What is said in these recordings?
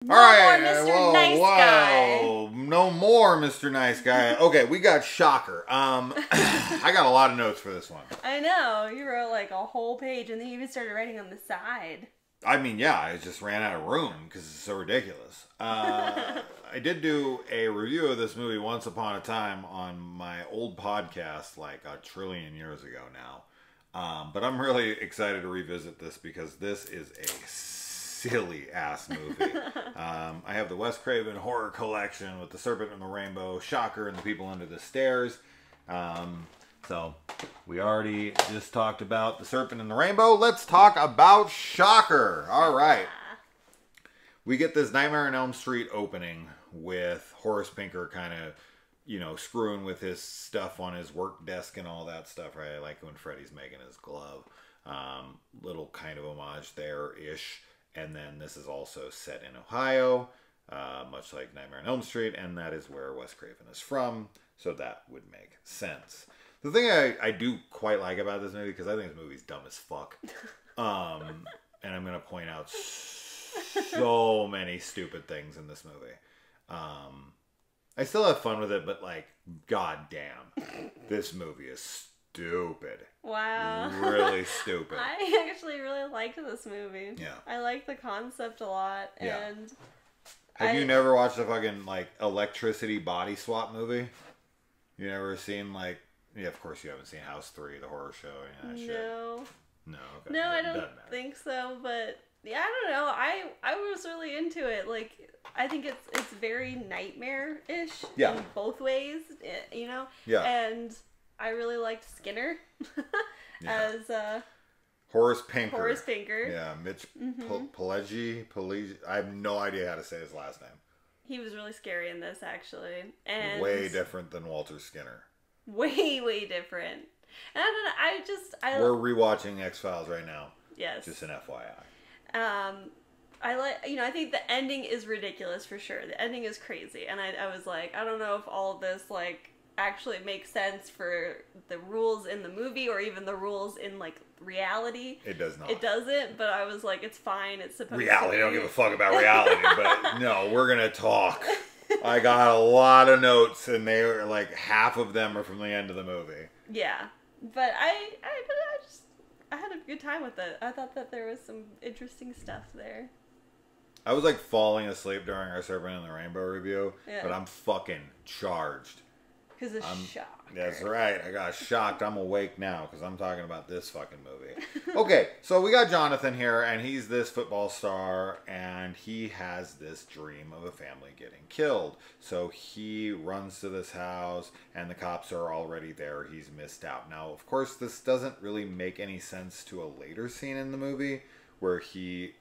No more Mr. Nice Guy. No more Mr. Nice Guy. Okay, we got Shocker. I got a lot of notes for this one. I know. You wrote like a whole page and then you even started writing on the side. I mean, yeah, I just ran out of room because it's so ridiculous. I did do a review of this movie once upon a time on my old podcast like a trillion years ago now. But I'm really excited to revisit this because this is a silly ass movie. I have the Wes Craven horror collection with The Serpent and the Rainbow, Shocker, and The People Under the Stairs. So we already just talked about The Serpent and the Rainbow. Let's talk about Shocker. All right. We get this Nightmare on Elm Street opening with Horace Pinker kind of, you know, screwing with his stuff on his work desk and all that stuff, right? I like when Freddy's making his glove. Little kind of homage there-ish. And then this is also set in Ohio, much like Nightmare on Elm Street, and that is where Wes Craven is from, so that would make sense. The thing I do quite like about this movie, because I think this movie's dumb as fuck, and I'm going to point out so many stupid things in this movie. I still have fun with it, but like, goddamn, this movie is stupid. Wow. Really stupid. I actually really liked this movie. Yeah. I like the concept a lot. Yeah. And have you never watched a fucking like electricity body swap movie? You never seen like, yeah, of course you haven't seen House 3, the horror show, and that shit. No. No, okay. No, I don't think so, but yeah, I don't know. I was really into it. Like, I think it's very nightmare-ish in both ways, you know? Yeah. And I really liked Skinner as Horace Pinker. Horace Pinker. Yeah, Mitch Pileggi. I have no idea how to say his last name. He was really scary in this, actually. And way different than Walter Skinner. Way, way different. And I don't know, we're rewatching X-Files right now. Yes. Just an FYI. I think the ending is ridiculous for sure. The ending is crazy. And I was like, I don't know if all of this, like, actually makes sense for the rules in the movie or even the rules in like reality. It does not. It doesn't, but I was like, it's fine. It's supposed reality. to be. I don't give a fuck about reality, but no, we're gonna talk. I got a lot of notes, and they were like half of them are from the end of the movie. Yeah, but I had a good time with it. I thought that there was some interesting stuff there. I was like falling asleep during our Serpent and the Rainbow review, but I'm fucking charged. Because of shock. That's right. I got shocked. I'm awake now because I'm talking about this fucking movie. Okay, so we got Jonathan here, and he's this football star, and he has this dream of a family getting killed. So he runs to this house, and the cops are already there. He's missed out. Now, of course, this doesn't really make any sense to a later scene in the movie where he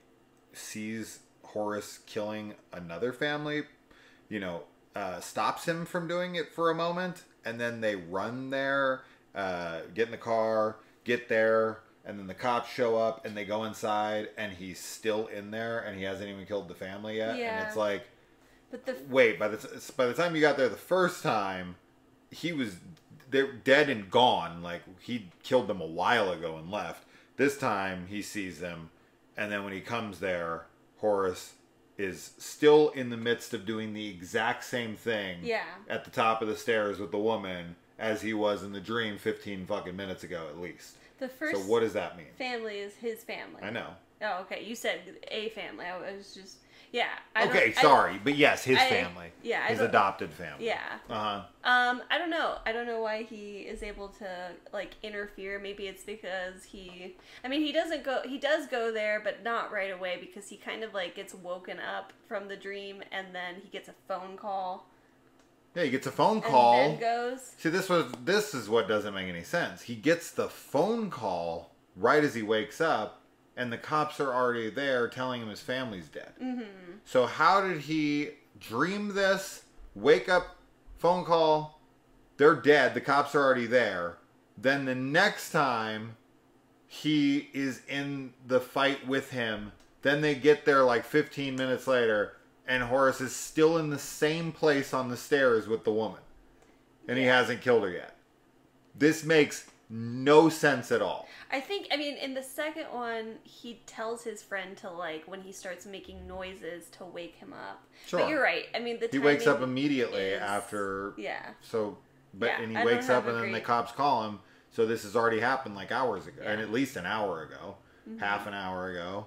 sees Horace killing another family, you know, stops him from doing it for a moment, and then they run there, get in the car, get there, and then the cops show up, and they go inside, and he's still in there, and he hasn't even killed the family yet. Yeah. And it's like, wait, by the time you got there the first time, they're dead and gone. Like, he killed them a while ago and left. This time, he sees them, and then when he comes there, Horace is still in the midst of doing the exact same thing at the top of the stairs with the woman as he was in the dream 15 fucking minutes ago at least. The first so what does that mean? Family is his family. I know. Oh, okay. You said a family. I was just... Yeah. But yes, his family. Yeah. His adopted family. Yeah. I don't know. I don't know why he is able to, like, interfere. Maybe it's because he does go there, but not right away because he kind of, like, gets woken up from the dream and then he gets a phone call. Yeah, he gets a phone call. And then goes. See, this is what doesn't make any sense. He gets the phone call right as he wakes up, and the cops are already there telling him his family's dead. Mm-hmm. So how did he dream this, wake up, phone call, they're dead, the cops are already there. Then the next time he is in the fight with him, then they get there like 15 minutes later, and Horace is still in the same place on the stairs with the woman. And he hasn't killed her yet. This makes no sense at all. I think, I mean, in the second one, he tells his friend to, like, when he starts making noises, to wake him up. Sure. But you're right. I mean, he wakes up immediately after. Yeah. So, and he wakes up and then the cops call him. So this has already happened like hours ago, and at least an hour ago, half an hour ago,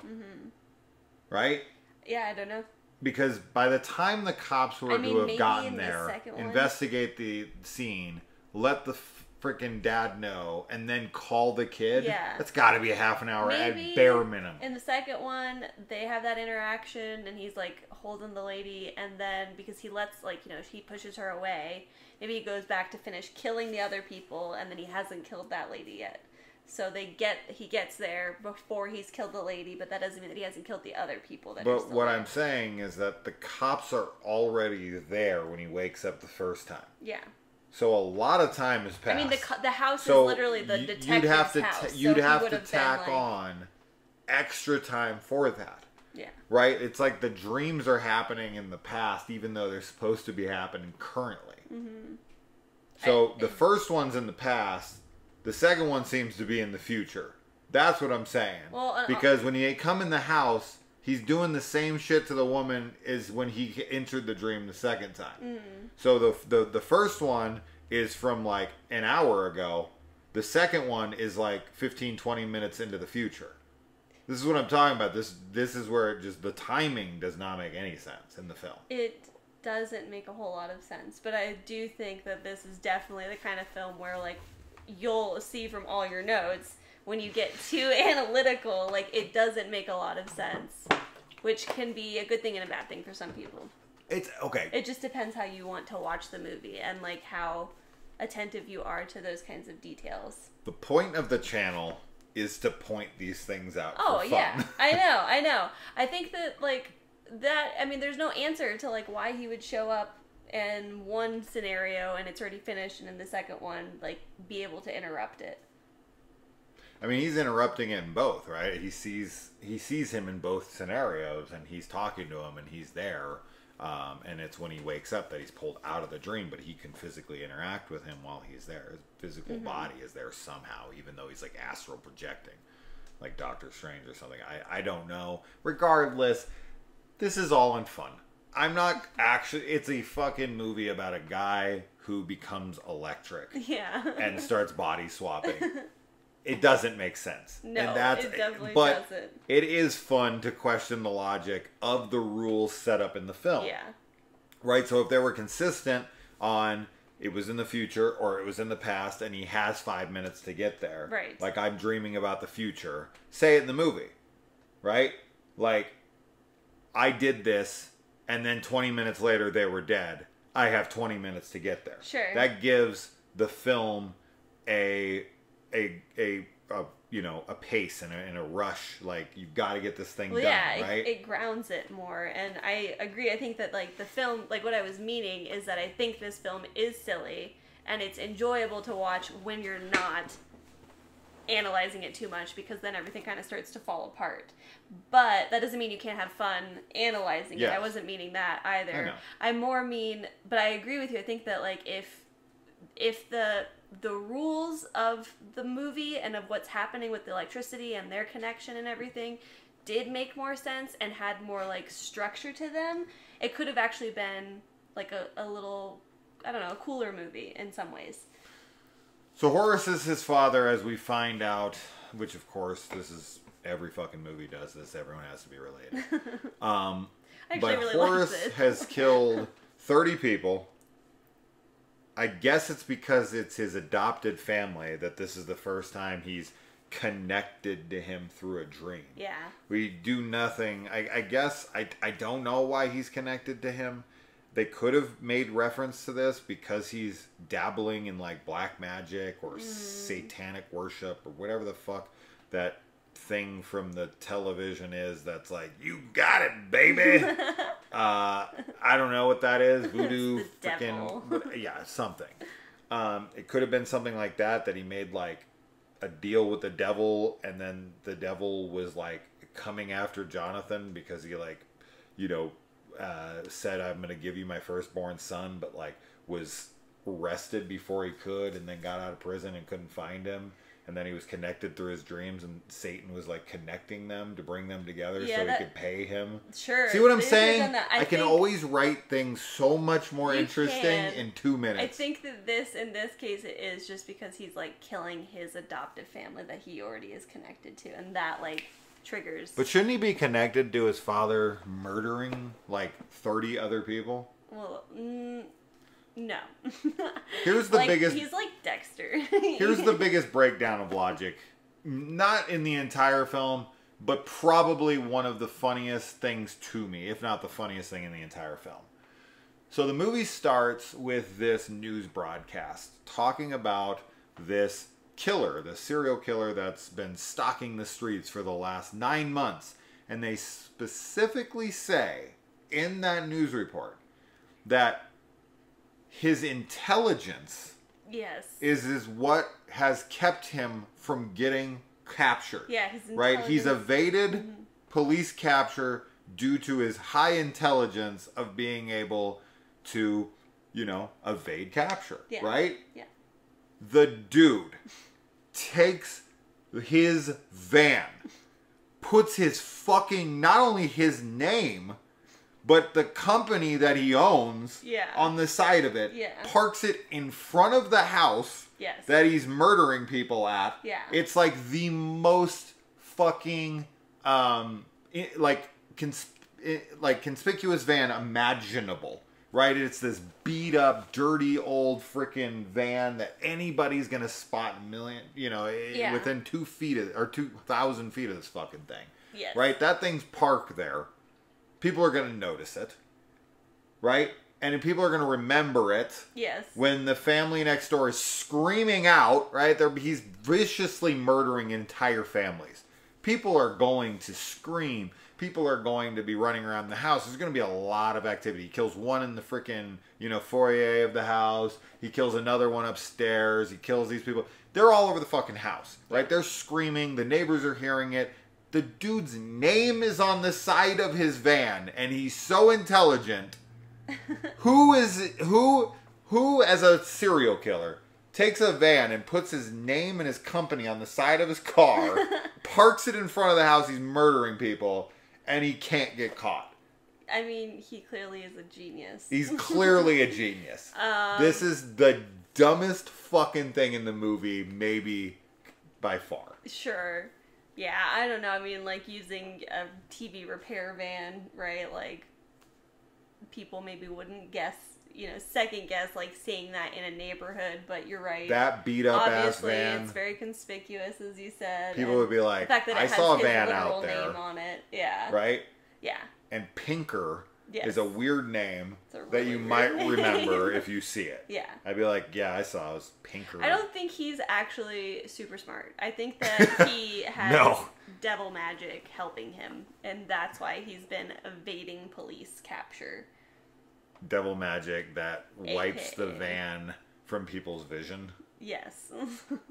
right? Yeah, I don't know. Because by the time the cops were to have gotten there, investigate the scene, let the freaking dad know, and then call the kid, that's got to be a half an hour at bare minimum. In the second one, they have that interaction, and he's like holding the lady, and then because he lets, like, you know, he pushes her away, maybe he goes back to finish killing the other people, and then he hasn't killed that lady yet. So he gets there before he's killed the lady, but that doesn't mean that he hasn't killed the other people. But what I'm saying is that the cops are already there when he wakes up the first time. Yeah. So a lot of time has passed. I mean, the house is literally the detective's house. You'd have to tack on extra time for that. Yeah. Right? It's like the dreams are happening in the past, even though they're supposed to be happening currently. Mm-hmm. So the first one's in the past. The second one seems to be in the future. That's what I'm saying. Well, because when he come in the house, he's doing the same shit to the woman as when he entered the dream the second time. Mm. So the first one is from like an hour ago. The second one is like 15, 20 minutes into the future. This is what I'm talking about. This is where the timing does not make any sense in the film. It doesn't make a whole lot of sense. But I do think that this is definitely the kind of film where, like, you'll see from all your notes, when you get too analytical, like, it doesn't make a lot of sense, which can be a good thing and a bad thing for some people. It's okay. It just depends how you want to watch the movie and, like, how attentive you are to those kinds of details. The point of the channel is to point these things out for fun. Yeah. I know. I think that, like, that, I mean, there's no answer to, like, why he would show up in one scenario and it's already finished, and in the second one, like, be able to interrupt it. I mean, he's interrupting it in both, right? He sees him in both scenarios, and he's talking to him, and he's there. And it's when he wakes up that he's pulled out of the dream, but he can physically interact with him while he's there. His physical body is there somehow, even though he's like astral projecting, like Doctor Strange or something. I don't know. Regardless, this is all in fun. I'm not actually... It's a fucking movie about a guy who becomes electric. Yeah. And starts body swapping. It doesn't make sense. No, it definitely doesn't. But it is fun to question the logic of the rules set up in the film. Yeah. Right? So if they were consistent on it was in the future or it was in the past and he has 5 minutes to get there. Right. Like, I'm dreaming about the future. Say it in the movie. Right? Like, I did this... and then 20 minutes later they were dead. I have 20 minutes to get there. Sure. That gives the film a pace and a rush. Like, you've got to get this thing done, right? It grounds it more. And I agree. I think that, like, the film, like, what I was meaning is that I think this film is silly and it's enjoyable to watch when you're not analyzing it too much, because then everything kind of starts to fall apart. But that doesn't mean you can't have fun analyzing it. I wasn't meaning that either. I more mean, but I agree with you. I think that, like, if the rules of the movie and of what's happening with the electricity and their connection and everything did make more sense and had more, like, structure to them, it could have actually been, like, a little, I don't know, a cooler movie in some ways. So Horace is his father, as we find out, which, of course, this is... every fucking movie does this. Everyone has to be related. But really Horace has killed 30 people. I guess it's because it's his adopted family that this is the first time he's connected to him through a dream. Yeah. We do nothing. I guess I don't know why he's connected to him. They could have made reference to this because he's dabbling in, like, black magic or satanic worship or whatever the fuck that thing from the television is that's like, you got it, baby. I don't know what that is. Voodoo, freaking, yeah, something. It could have been something like that he made, like, a deal with the devil, and then the devil was, like, coming after Jonathan because he, like, you know, said, I'm gonna give you my firstborn son, but, like, was arrested before he could, and then got out of prison and couldn't find him. And then he was connected through his dreams, and Satan was like connecting them to bring them together so he could pay him. Sure. See what I'm saying? I can always write things so much more interesting in 2 minutes. I think that in this case, it is just because he's like killing his adoptive family that he already is connected to, and that like triggers. But shouldn't he be connected to his father murdering like 30 other people? Well, no. Here's the biggest... He's like Dexter. Here's the biggest breakdown of logic. Not in the entire film, but probably one of the funniest things to me, if not the funniest thing in the entire film. So the movie starts with this news broadcast talking about this killer, the serial killer that's been stalking the streets for the last 9 months. And they specifically say in that news report that his intelligence is what has kept him from getting captured. Yeah, his intelligence. Right? He's evaded police capture due to his high intelligence of being able to, evade capture. Yeah. Right? Yeah. The dude takes his van, puts his fucking, not only his name, but the company that he owns on the side of it, parks it in front of the house that he's murdering people at. Yeah. It's like the most fucking conspicuous van imaginable. Right? It's this beat up, dirty, old freaking van that anybody's gonna spot within 2 feet or 2,000 feet of this fucking thing. Yes. Right? That thing's parked there. People are going to notice it, right? And people are going to remember it. Yes. When the family next door is screaming out, right? He's viciously murdering entire families. People are going to scream. People are going to be running around the house. There's going to be a lot of activity. He kills one in the freaking, foyer of the house. He kills another one upstairs. He kills these people. They're all over the fucking house, right? They're screaming. The neighbors are hearing it. The dude's name is on the side of his van, and he's so intelligent. Who as a serial killer takes a van and puts his name and his company on the side of his car, parks it in front of the house he's murdering people, and he can't get caught? I mean, he clearly is a genius. He's clearly a genius. This is the dumbest fucking thing in the movie, maybe by far. Sure. Yeah, I don't know. I mean, like, using a TV repair van, right? Like, people maybe wouldn't guess, second guess, like, seeing that in a neighborhood, but you're right. That beat-up ass van. Obviously, it's very conspicuous, as you said. People would be like, I saw a van out there. Name on it. Yeah. Right? Yeah. And Pinker is a weird name that you might remember if you see it. Yeah. I'd be like, yeah, I saw it. It was Pinker. I don't think he's actually super smart. I think that he has devil magic helping him, and that's why he's been evading police capture. Devil magic that wipes the van from people's vision. Yes.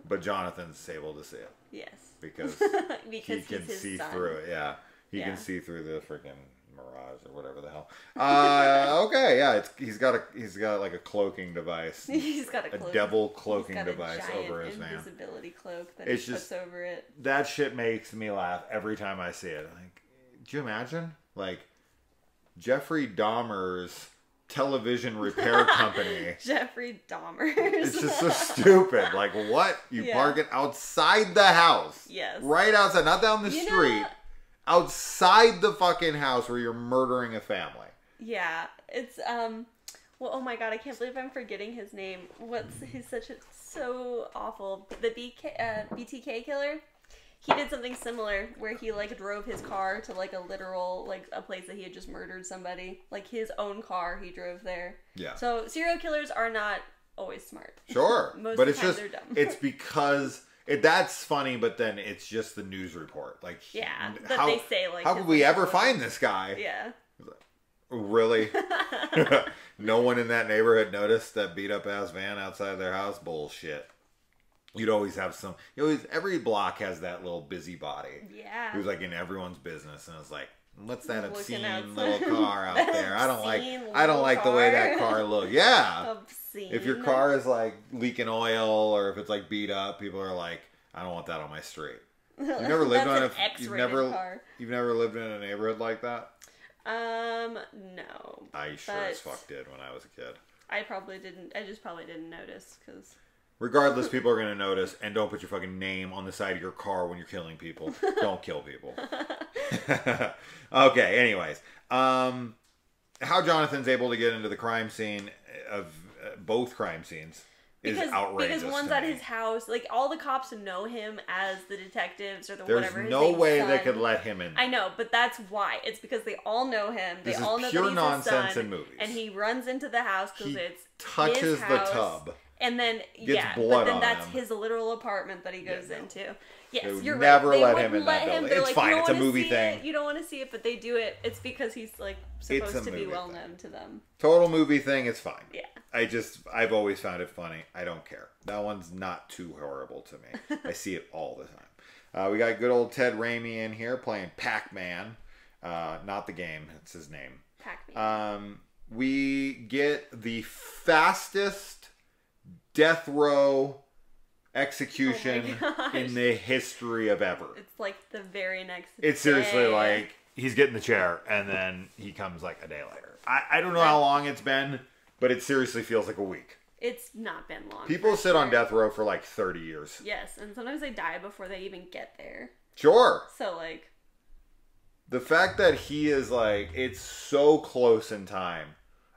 But Jonathan's able to see it. Yes. Because he can see through it. Yeah. He can see through the freaking mirage or whatever the hell. Okay, yeah, he's got like a cloaking device. He's got a devil cloaking device over his van. Invisibility cloak that it's he puts just, over it. That shit makes me laugh every time I see it. Like, do you imagine like Jeffrey Dahmer's television repair company? Jeffrey Dahmer. It's just so stupid. Like, what? You park it outside the house. Yes. Right outside, not down the street. Outside the fucking house where you're murdering a family. Yeah, it's well, oh my god, I can't believe I'm forgetting his name. He's so awful. The BTK killer. He did something similar where he like drove his car to like a literal like a place that he had just murdered somebody. Like his own car, he drove there. Yeah. So serial killers are not always smart. Sure, Most but of the it's time just they're dumb. It's because. That's funny, but then it's just the news report. Like, they say like, how could we ever find this guy? Yeah. Really? No one in that neighborhood noticed that beat up ass van outside their house? Bullshit. You'd always have every block has that little busybody. Yeah. Who's like in everyone's business, and it's like, what's that obscene little car out there? I don't like the way that car looks. Yeah. scene. If your car is like leaking oil or if it's like beat up, people are like, I don't want that on my street. You've never lived on a car. You've never lived in a neighborhood like that? No. I sure as fuck did when I was a kid. I probably didn't. I just probably didn't notice because. Regardless, people are going to notice, and don't put your fucking name on the side of your car when you're killing people. Don't kill people. Okay, anyways. How Jonathan's able to get into the crime scene of both crime scenes is outrageous. Because one's at his house. Like, all the cops know him as the detectives or There's whatever. There's no way they could let him in. I know, but that's why. It's because they all know him. They all know pure that he's nonsense his son, in movies. And he runs into the house because it's touches his house, the tub. And then, blood but then on that's him. his literal apartment that he goes into. Yes, you're right. Never let him in that building. It's fine. It's a movie thing. You don't want to see it, but they do it. It's because he's like supposed to be well known to them. Total movie thing. It's fine. Yeah. I've always found it funny. I don't care. That one's not too horrible to me. I see it all the time. We got good old Ted Raimi in here playing Pac-Man. Not the game. It's his name. Pac-Man. We get the fastest death row execution in the history of ever. It's like the very next It's seriously like he's getting the chair and then he comes like a day later. I don't know how long it's been, but it seriously feels like a week. It's not been long. People sit on death row for like 30 years. Yes, and sometimes they die before they even get there. Sure. So like the fact that he is like, it's so close in time.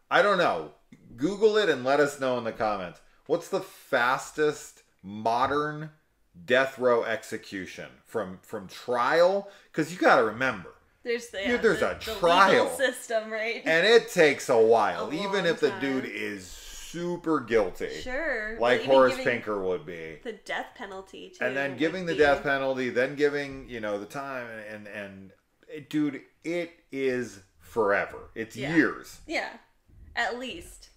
I don't know. Google it and let us know in the comments. What's the fastest modern death row execution from trial? Because you got to remember, there's a trial legal system, right? And it takes a while, even if the dude is super guilty. Sure, like Horace Pinker would be. The death penalty, too. And then giving the death penalty, then giving the time, and dude, it is forever. It's years. Yeah, at least.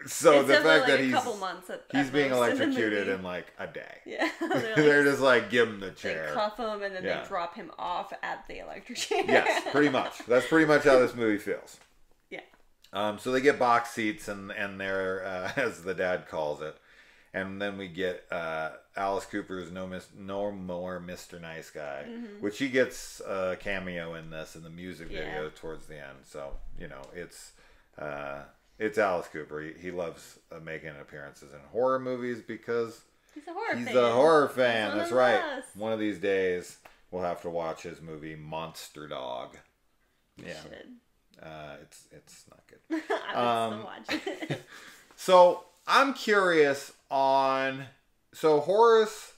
So it's the fact that a couple months he's being electrocuted in like a day. Yeah, they're just like give him the chair. They cuff him and then they drop him off at the electric chair. Yes, pretty much. That's pretty much how this movie feels. Yeah. So they get box seats and they're as the dad calls it, and then we get Alice Cooper's No More Mr. Nice Guy, which he gets a cameo in this in the music video towards the end. So it's Alice Cooper. He loves making appearances in horror movies because he's a horror fan. He's a horror fan. That's right. One of these days we'll have to watch his movie Monster Dog. Yeah. It's not good. I would still watch it. So I'm curious on Horace,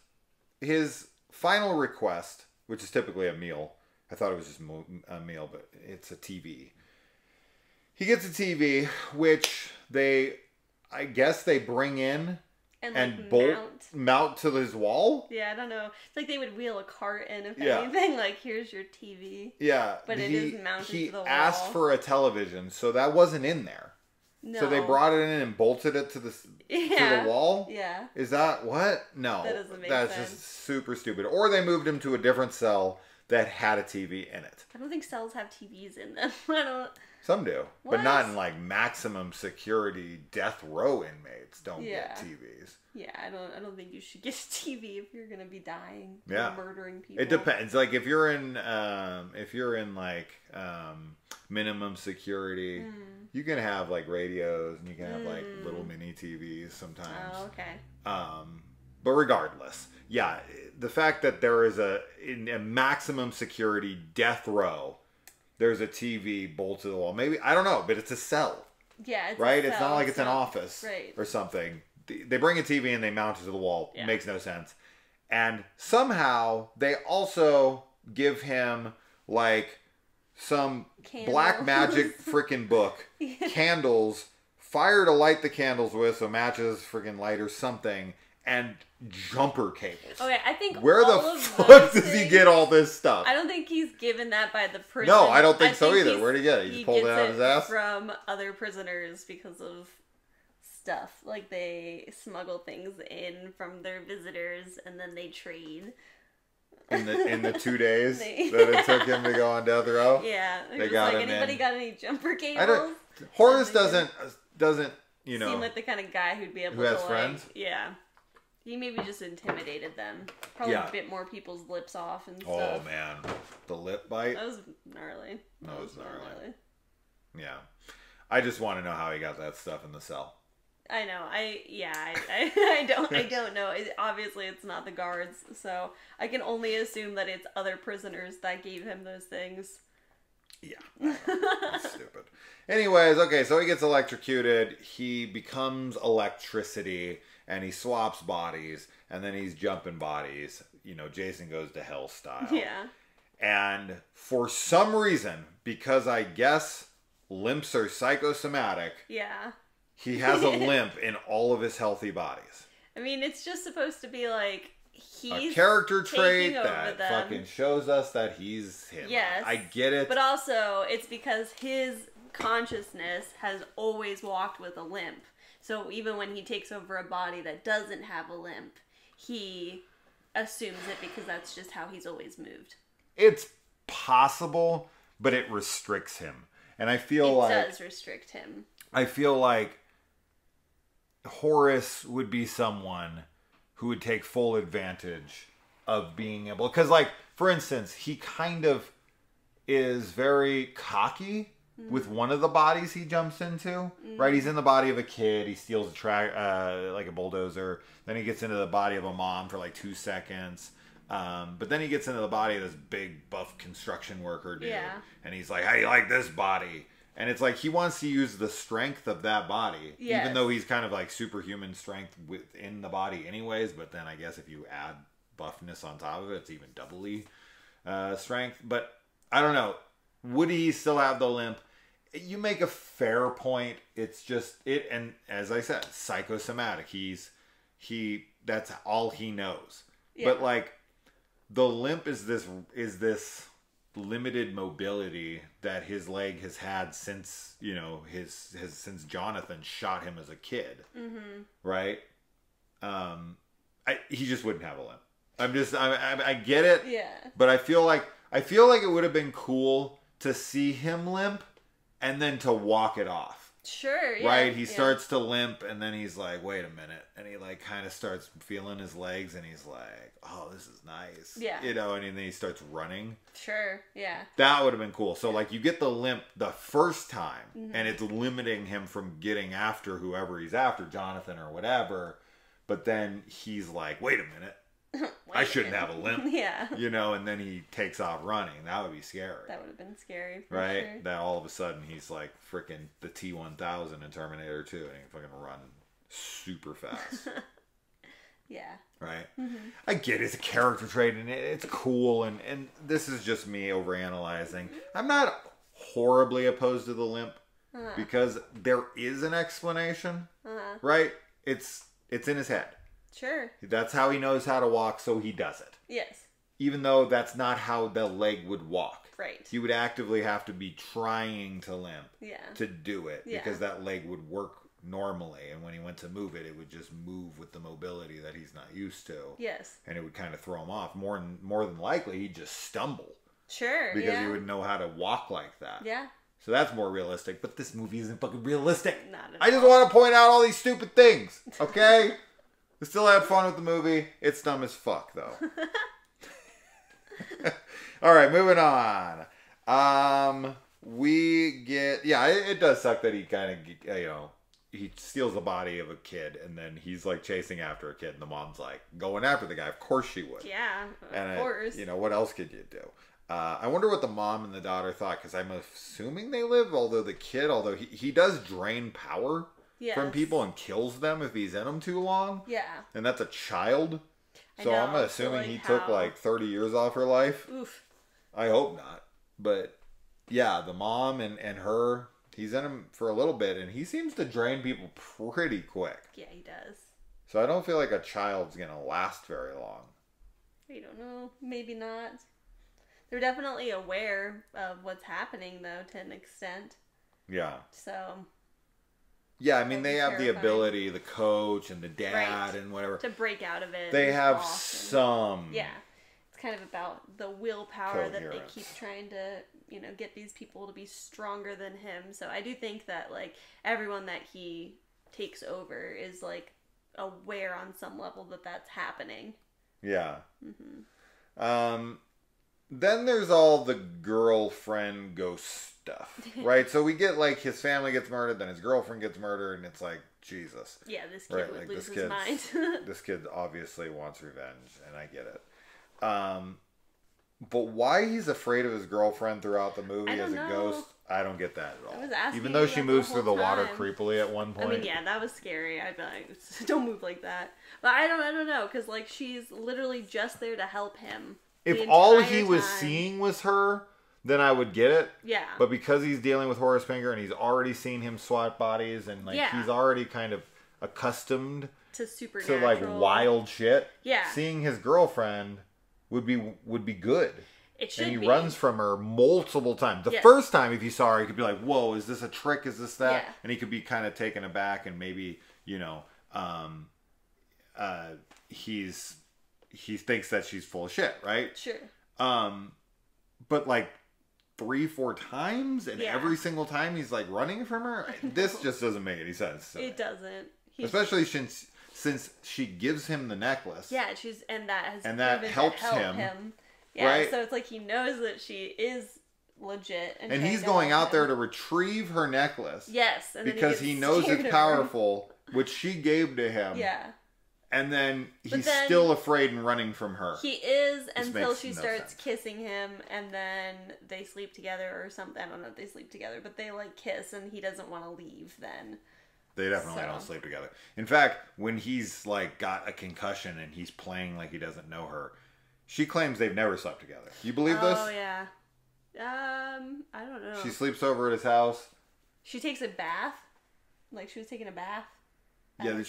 his final request, which is typically a meal. I thought it was just a meal, but it's a TV. He gets a TV, which I guess they bring in and mount to his wall. Yeah, I don't know. It's like they would wheel a cart in, if anything. Like, here's your TV. Yeah. But it is mounted to the wall. He asked for a television, so that wasn't in there. No. So they brought it in and bolted it to the wall? Yeah. Is that what? No. That doesn't make sense. That's just super stupid. Or they moved him to a different cell that had a TV in it. I don't think cells have TVs in them. I don't... Some do, but not in like maximum security death row inmates don't get TVs. Yeah, I don't think you should get a TV if you're gonna be dying, murdering people. It depends. Like if you're in like minimum security, you can have like radios and you can have like little mini TVs sometimes. Oh, okay. But regardless, the fact that there is in a maximum security death row. There's a TV bolted to the wall. Maybe, I don't know, but it's a cell. Yeah, it's right? A cell. It's not like it's an office or something. They bring a TV and they mount it to the wall. Yeah. Makes no sense. And somehow they also give him like some black magic freaking book, candles, fire to light the candles with, so matches, freaking light or something, and jumper cables. Okay, I think where the fuck does he get all this stuff? I don't think he's given that by the prison. No, I don't think so either. Where'd he get it? He just pulled it out of his ass? From other prisoners because of stuff. Like they smuggle things in from their visitors and then they trade. In the 2 days that it took him to go on death row? Yeah. They got like, him anybody in. got any jumper cables? Horace doesn't you know, seem like the kind of guy who'd be able who to has like, friends. yeah. He maybe just intimidated them. Probably bit more people's lips off and stuff. Oh man, the lip bite. That was gnarly. That was gnarly. Yeah, I just want to know how he got that stuff in the cell. I know. I don't know. Obviously, it's not the guards, so I can only assume that it's other prisoners that gave him those things. Yeah, I know. That's stupid. Anyways, okay, so he gets electrocuted. He becomes electricity, and he swaps bodies, and then he's jumping bodies. You know, Jason goes to hell style. Yeah. And for some reason, because I guess limps are psychosomatic, yeah, he has a limp in all of his healthy bodies. I mean, it's just supposed to be like he's a character trait that them. fucking shows us that he's him. Yes. I get it. But also, it's because his consciousness has always walked with a limp. So even when he takes over a body that doesn't have a limp, he assumes it because that's just how he's always moved. It's possible, but it restricts him. And I feel it does restrict him. I feel like Horace would be someone who would take full advantage of being able... Because, like, for instance, he kind of is very cocky with one of the bodies he jumps into, right? He's in the body of a kid. He steals like a bulldozer. Then he gets into the body of a mom for like 2 seconds. But then he gets into the body of this big buff construction worker dude. Yeah. And he's like, how do you like this body? And it's like he wants to use the strength of that body, even though he's kind of like superhuman strength within the body anyways. But then I guess if you add buffness on top of it, it's even doubly strength. But I don't know. Would he still have the limp? You make a fair point. It's just it, and as I said, psychosomatic. That's all he knows. Yeah. But like the limp is this limited mobility that his leg has had since, you know, since Jonathan shot him as a kid. Mm-hmm. Right? He just wouldn't have a limp. I get it. Yeah. But I feel like it would have been cool to see him limp and then to walk it off. Sure, yeah. Right? He starts to limp and then he's like, wait a minute. And he like kind of starts feeling his legs and he's like, oh, this is nice. Yeah. You know, and then he starts running. Sure, yeah. That would have been cool. So like you get the limp the first time and it's limiting him from getting after whoever he's after, Jonathan or whatever. But then he's like, wait a minute. I shouldn't have a limp. Yeah. You know, and then he takes off running. That would be scary. That would have been scary. Right? Sure. That all of a sudden he's like freaking the T-1000 in Terminator 2 and he can fucking run super fast. Yeah. Right? Mm-hmm. I get it. It's a character trait and it's cool and this is just me overanalyzing. I'm not horribly opposed to the limp because there is an explanation. Right? It's in his head. Sure. That's how he knows how to walk, so he does it. Yes. Even though that's not how the leg would walk. Right. He would actively have to be trying to limp to do it because that leg would work normally. And when he went to move it, it would just move with the mobility that he's not used to. Yes. And it would kind of throw him off. More than likely, he'd just stumble. Sure, because he would know how to walk like that. Yeah. So that's more realistic. But this movie isn't fucking realistic. Not at all. I just want to point out all these stupid things. Okay? We still had fun with the movie. It's dumb as fuck, though. All right, moving on. We get... Yeah, it does suck that he kind of, you know, he steals the body of a kid, and then he's, like, chasing after a kid, and the mom's, like, going after the guy. Of course she would. Yeah, of course. You know, what else could you do? I wonder what the mom and the daughter thought, because I'm assuming they live, although he does drain power. Yes. From people and kills them if he's in them too long. Yeah. And that's a child. So I'm assuming he took like 30 years off her life. Oof. I hope not. But yeah, the mom and her, he's in them for a little bit and he seems to drain people pretty quick. Yeah, he does. So I don't feel like a child's going to last very long. I don't know. Maybe not. They're definitely aware of what's happening though to an extent. Yeah. So... Yeah, I mean, they have the ability, the coach and the dad and whatever. To break out of it. They have some... Yeah. It's kind of about the willpower that they keep trying to, you know, get these people to be stronger than him. So I do think that, like, everyone that he takes over is like aware on some level that that's happening. Yeah. Then there's all the girlfriend ghost stuff, right? So we get like his family gets murdered, then his girlfriend gets murdered, and it's like, Jesus. Yeah, this kid would lose his mind. This kid obviously wants revenge, and I get it. But why he's afraid of his girlfriend throughout the movie as a ghost, I don't get that at all. Even though she moves through the water creepily at one point. I mean, yeah, that was scary. I'd be like, don't move like that. But I don't know, because like she's literally just there to help him. If all he was seeing was her, then I would get it. Yeah. But because he's dealing with Horace Pinker and he's already seen him swat bodies and like he's already kind of accustomed to supernatural, to like wild shit. Yeah. Seeing his girlfriend would be good. It should be. And he runs from her multiple times. The first time, if he saw her, he could be like, "Whoa, is this a trick? Is this that?" Yeah. And he could be kind of taken aback and maybe, you know, he thinks that she's full of shit, right? Sure. But like 3-4 times, and every single time he's like running from her. This just doesn't make any sense. It doesn't. Especially since she gives him the necklace. Yeah, that helps him. Yeah, right? So it's like he knows that she is legit, and he's going out there to retrieve her necklace. Yes, and because he knows it's powerful, which she gave to him. Yeah. And then he's still afraid and running from her. He is until she starts kissing him, and then they sleep together or something. I don't know if they sleep together, but they like kiss, and he doesn't want to leave then. They definitely don't sleep together. In fact, when he's like got a concussion and he's playing like he doesn't know her, she claims they've never slept together. You believe this? Oh yeah. I don't know. She sleeps over at his house. She takes a bath, like she was taking a bath. Yeah,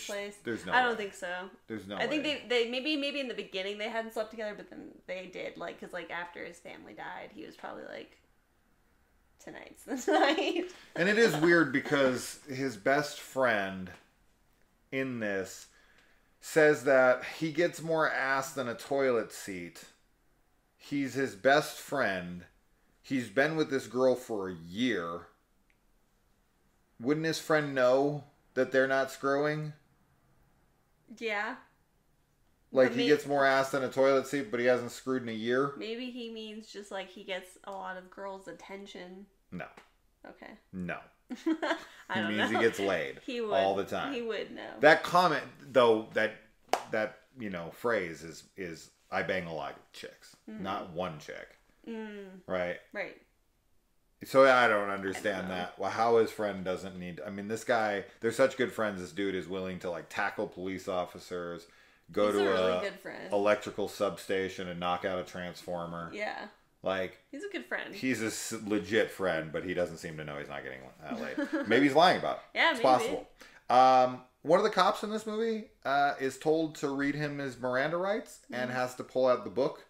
there's no. I don't think so. There's no. I think they maybe in the beginning they hadn't slept together, but then they did. Like, because like after his family died, he was probably like, tonight's the night. And it is weird because his best friend in this says that he gets more ass than a toilet seat. He's his best friend. He's been with this girl for a year. Wouldn't his friend know that they're not screwing? Yeah. Like, he gets more ass than a toilet seat, but he hasn't screwed in a year? Maybe he means just, like, he gets a lot of girls' attention. No. Okay. No. I don't know. He means he gets laid. He would. All the time. He would know. That comment, though, that phrase is I bang a lot of chicks. Not one chick. Right? Right. So I don't understand that. Well, how his friend doesn't need... I mean, this guy... They're such good friends. This dude is willing to, like, tackle police officers, go to a really good friend. Electrical substation and knock out a transformer. Yeah. Like... He's a good friend. He's a legit friend, but he doesn't seem to know he's not getting laid. Maybe he's lying about it. Yeah, it's maybe. possible. One of the cops in this movie is told to read him his Miranda rights and has to pull out the book.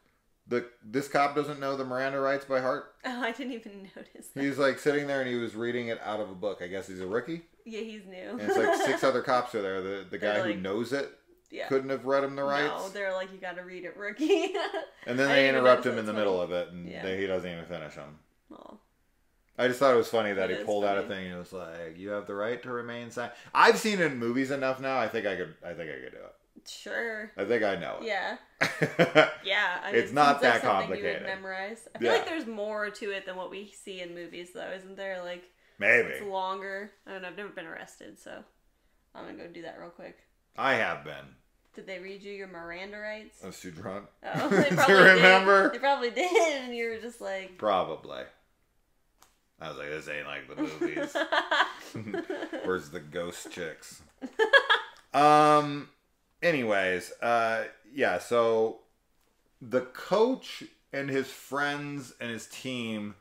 This cop doesn't know the Miranda rights by heart. Oh, I didn't even notice that. He's like sitting there and he was reading it out of a book. I guess he's a rookie. Yeah, he's new. And it's like 6 other cops are there. The guy like, who knows it couldn't have read him the rights. No, they're like, you got to read it, rookie. And then they interrupt him in the middle of it, and he doesn't even finish them. Oh. I just thought it was funny that he pulled out a thing and it was like, "You have the right to remain silent." I've seen it in movies enough now. I think I could do it. Sure. I think I know it. Yeah. Yeah. I mean, it's not that complicated. You would memorize. I feel like there's more to it than what we see in movies, though, isn't there? Like, maybe it's longer. I don't know. I've never been arrested, so I'm gonna go do that real quick. I have been. Did they read you your Miranda rights? I was too drunk. Oh, they probably to remember. They probably did, and you were just like, probably. I was like, this ain't like the movies. Where's the ghost chicks? Anyways, yeah, so the coach and his friends and his team,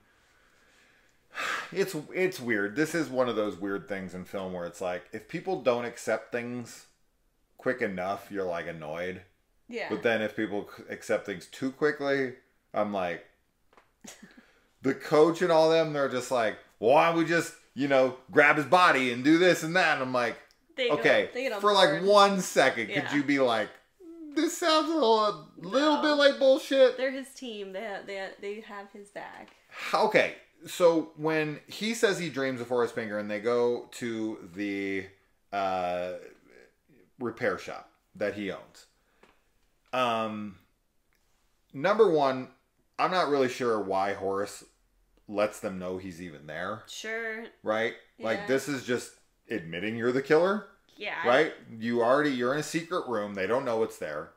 it's weird. This is one of those weird things in film where it's like, if people don't accept things quick enough, you're like annoyed. Yeah. But then if people accept things too quickly, I'm like... The coach and all them, they're just like, why don't we just, grab his body and do this and that? And I'm like, for like 1 second, could you be like, this sounds a little bit like bullshit? They're his team. They have his back. Okay, so when he says he dreams of Forrest Pinker and they go to the repair shop that he owns. Number one, I'm not really sure why Horace lets them know he's even there. Sure. Right? Yeah. Like, this is just admitting you're the killer. Yeah. Right? You're in a secret room. They don't know it's there.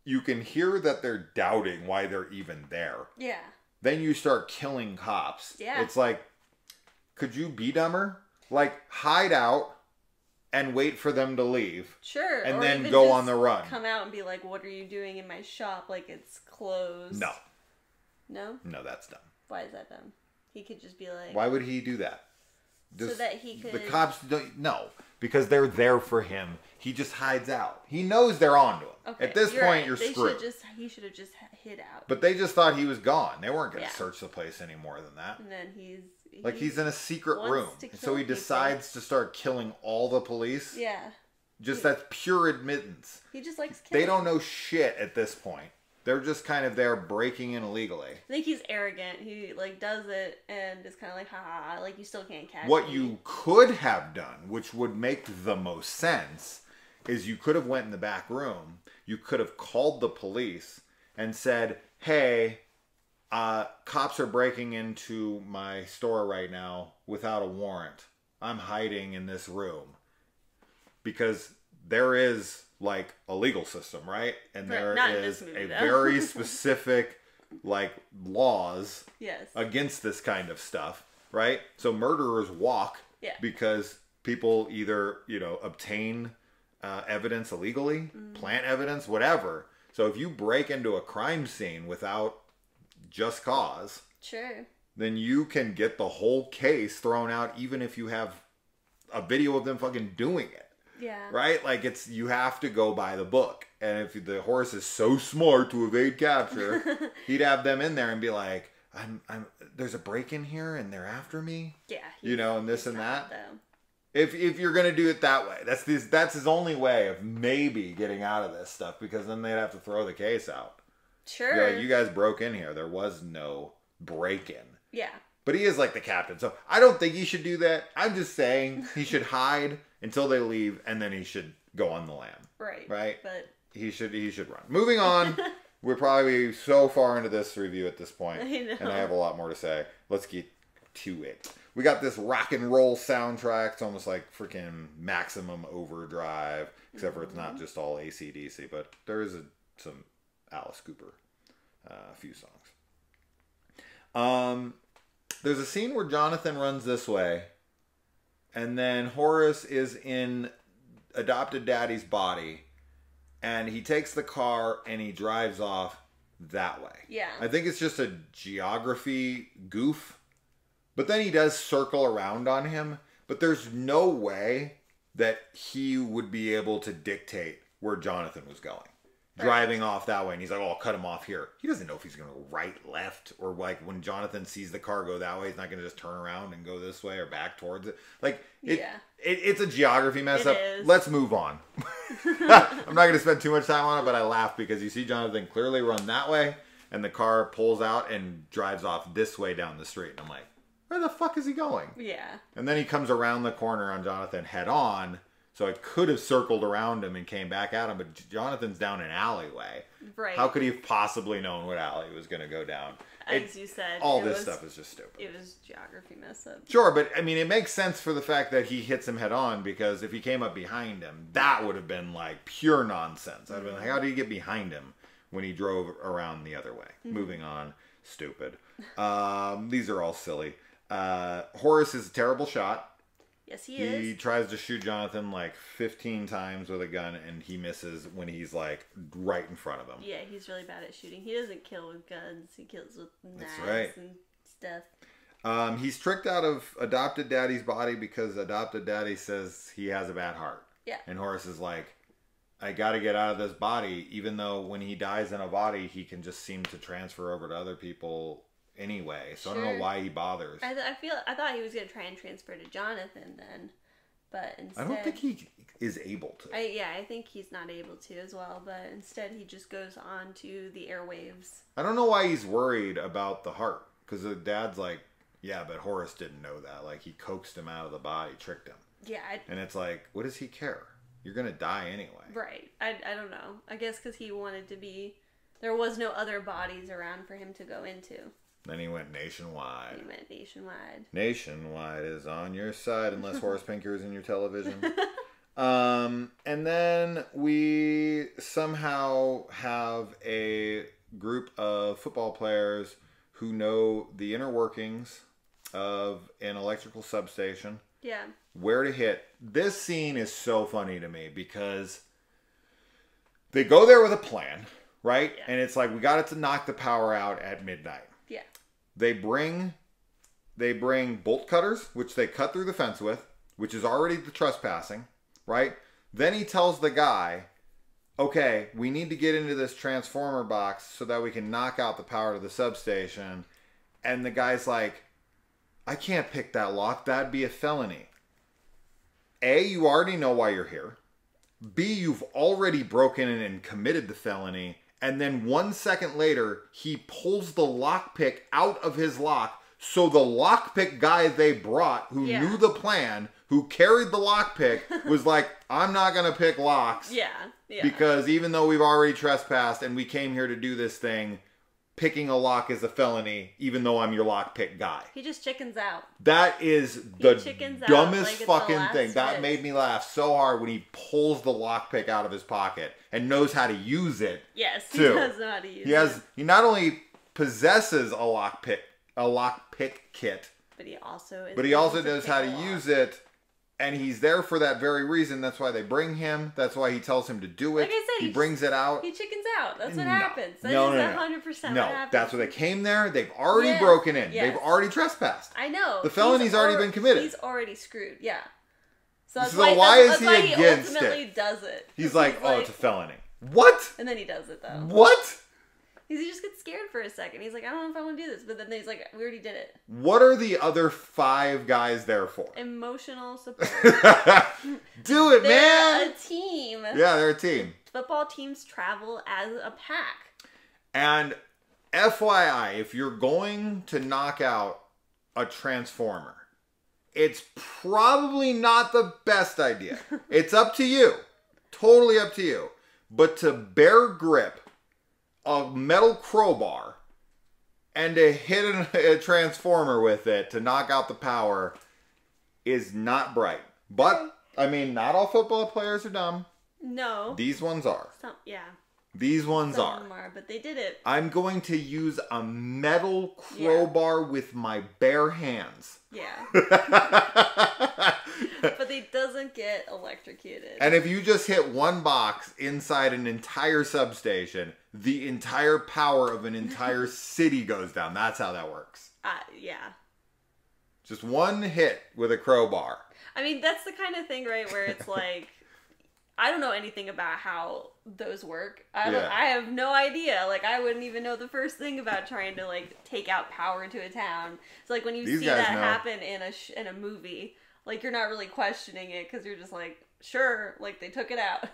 You can hear that they're doubting why they're even there. Yeah. Then you start killing cops. Yeah. It's like, could you be dumber? Like, hide out and wait for them to leave. Sure. And or then even go just on the run. Come out and be like, what are you doing in my shop? Like, it's closed. No. No? No, that's dumb. Why is that dumb? He could just be like... Why would he do that? So that he could... The cops don't... No. Because they're there for him. He just hides out. He knows they're onto him. Okay, At this point, right. you're screwed. He should have just hid out. But they just thought he was gone. They weren't going to search the place any more than that. And then he's in a secret room. So he decides to start killing all the police. Yeah. That's pure admittance. He just likes killing. They don't know shit at this point. They're just kind of there breaking in illegally. I think he's arrogant. He does it and is kind of like, ha, like you still can't catch What me. you could have done, which would make the most sense, is you could have went in the back room. You could have called the police and said, hey, cops are breaking into my store right now without a warrant. I'm hiding in this room. Because there is like a legal system, right? And there is a very specific like laws against this kind of stuff, right? So murderers walk because people either, obtain evidence illegally, plant evidence, whatever. So if you break into a crime scene without just cause, then you can get the whole case thrown out even if you have a video of them fucking doing it. Yeah. Right? Like, you have to go by the book. And if the Horace is so smart to evade capture, he'd have them in there and be like, there's a break in here and they're after me. Yeah. And this and that. If you're going to do it that way, that's his only way of maybe getting out of this stuff, because then they'd have to throw the case out. Sure. Like, you guys broke in here. There was no break-in. Yeah. But he is like the captain. So I don't think he should do that. I'm just saying he should hide until they leave, and then he should go on the lam. Right. Right? But he should run. Moving on. We're probably so far into this review at this point, and I have a lot more to say. Let's get to it. We got this rock and roll soundtrack. It's almost like freaking Maximum Overdrive, except for it's not just all AC/DC, but there is some Alice Cooper, a few songs. There's a scene where Jonathan runs this way, and then Horace is in adopted daddy's body, and he takes the car and he drives off that way. Yeah. I think it's just a geography goof, but then he does circle around on him, but there's no way that he would be able to dictate where Jonathan was going. Driving off that way, and he's like, oh, I'll cut him off here. He doesn't know if he's going to go right, left, or like when Jonathan sees the car go that way, he's not going to just turn around and go this way or back towards it. Like, it's a geography mess up. Let's move on. I'm not going to spend too much time on it, but I laugh because you see Jonathan clearly run that way, and the car pulls out and drives off this way down the street. And I'm like, where the fuck is he going? Yeah. And then he comes around the corner on Jonathan head on. So I could have circled around him and came back at him, but Jonathan's down an alleyway. Right. How could he have possibly known what alley he was going to go down? As you said. All this stuff is just stupid. It was geography mess up. Sure, but I mean, it makes sense for the fact that he hits him head on, because if he came up behind him, that would have been like pure nonsense. I'd have been like, how did he get behind him when he drove around the other way? Moving on. Stupid. These are all silly. Horace is a terrible shot. Yes, he is. He tries to shoot Jonathan like 15 times with a gun, and he misses when he's like right in front of him. Yeah, he's really bad at shooting. He doesn't kill with guns. He kills with knives and stuff. He's tricked out of adopted daddy's body because adopted daddy says he has a bad heart. Yeah. And Horace is like, I got to get out of this body, even though when he dies in a body, he can just seem to transfer over to other people anyway, so I don't know why he bothers. I thought he was going to try and transfer to Jonathan then, but instead... I don't think he is able to. I think he's not able to as well, but instead he just goes on to the airwaves. I don't know why he's worried about the heart, because the dad's like, Yeah, but Horace didn't know that. Like, he coaxed him out of the body, tricked him. Yeah. And it's like, what does he care? You're going to die anyway. Right. I don't know. I guess because he wanted to be... There was no other bodies around for him to go into. Then he went nationwide. He went nationwide. Nationwide is on your side unless Horace Pinker is in your television. And then we somehow have a group of football players who know the inner workings of an electrical substation. Yeah. Where to hit. This scene is so funny to me because they go there with a plan, right? Yeah. And it's like, we got it to knock the power out at midnight. Yeah. They bring bolt cutters, which they cut through the fence with, which is already the trespassing, right? Then he tells the guy, okay, we need to get into this transformer box so that we can knock out the power to the substation. And the guy's like, I can't pick that lock. That'd be a felony. A, you already know why you're here. B, you've already broken in and committed the felony. And then 1 second later, he pulls the lockpick out of his lock. So the lockpick guy they brought, who knew the plan, who carried the lockpick, was like, I'm not going to pick locks. Yeah. Because even though we've already trespassed and we came here to do this thing, picking a lock is a felony, even though I'm your lockpick guy. He just chickens out. That is the dumbest like fucking thing. That made me laugh so hard when he pulls the lockpick out of his pocket and knows how to use it. Yes, too. he does know how to use it. He not only possesses a lockpick kit, but he also knows how to use it. And he's there for that very reason. That's why they bring him. That's why he tells him to do it. Like I said, he brings it out. He chickens out. That's what happens. That is 100% what No, happens. that's what they came there. They've already broken in. Yes. They've already trespassed. I know. The felony's already been committed. He's already screwed. Yeah. So why is he against he ultimately does it. He's like, oh, it's a felony. What? And then he does it though. What? He just gets scared for a second. He's like, I don't know if I want to do this. But then he's like, we already did it. What are the other 5 guys there for? Emotional support. Do it, man! They're a team. Yeah, they're a team. Football teams travel as a pack. And FYI, if you're going to knock out a transformer, it's probably not the best idea. It's up to you. Totally up to you. But to bear grip a metal crowbar and to hit a transformer with it to knock out the power is not bright. But, I mean, not all football players are dumb. No. These ones are. Yeah. These ones Some of them are, but they did it. I'm going to use a metal crowbar with my bare hands. Yeah. But they doesn't get electrocuted. And if you just hit one box inside an entire substation, the entire power of an entire city goes down. That's how that works. Yeah. Just one hit with a crowbar. I mean, that's the kind of thing, right, where it's like, I don't know anything about how those work. I have no idea. Like, I wouldn't even know the first thing about trying to, like, take out power to a town. So, like, when you see that happen in a movie, like, you're not really questioning it because you're just like, sure, like, they took it out.